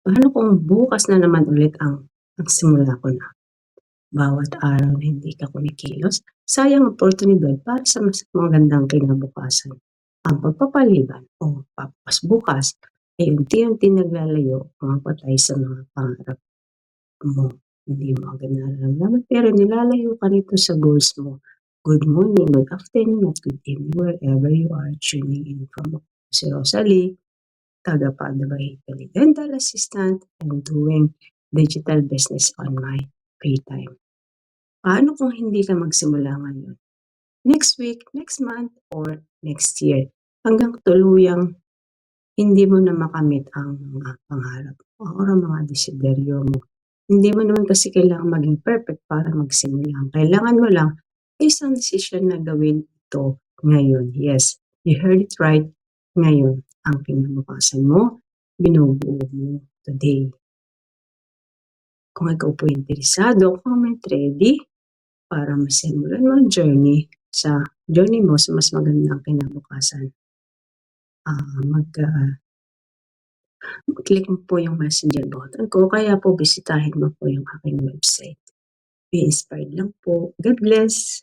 Paano kung bukas na naman ulit ang simula ko na? Bawat araw na hindi ka kumikilos, sayang ang oportunidad para sa mas magandang kinabukasan. Ang pagpapaliban o bukas ay unti-unti naglalayo mga patay sa mga pangarap mo. Hindi mo agad nararamdaman pero nilalayo ka nito sa goals mo. Good morning, good afternoon, at good evening wherever you are tuning in from. Si Rosalie, tagapagdabay dental assistant and doing digital business on my free time. Paano kung hindi ka magsimula ngayon? Next week, next month, or next year, hanggang tuluyang hindi mo na makamit ang mga pangarap or ang mga desideryo mo. Hindi mo naman kasi kailangan maging perfect para magsimula. Ang kailangan mo lang ay isang desisyon na gawin ito ngayon. Yes, you heard it right. Ngayon, ang kinabukasan mo, binubuo mo today. Kung ikaw po interesado, comment ready para masimulan mo ang journey mo sa mas magandang kinabukasan. Click mo po yung messenger button ko, kaya po bisitahin mo po yung aking website. Be inspired lang po. God bless!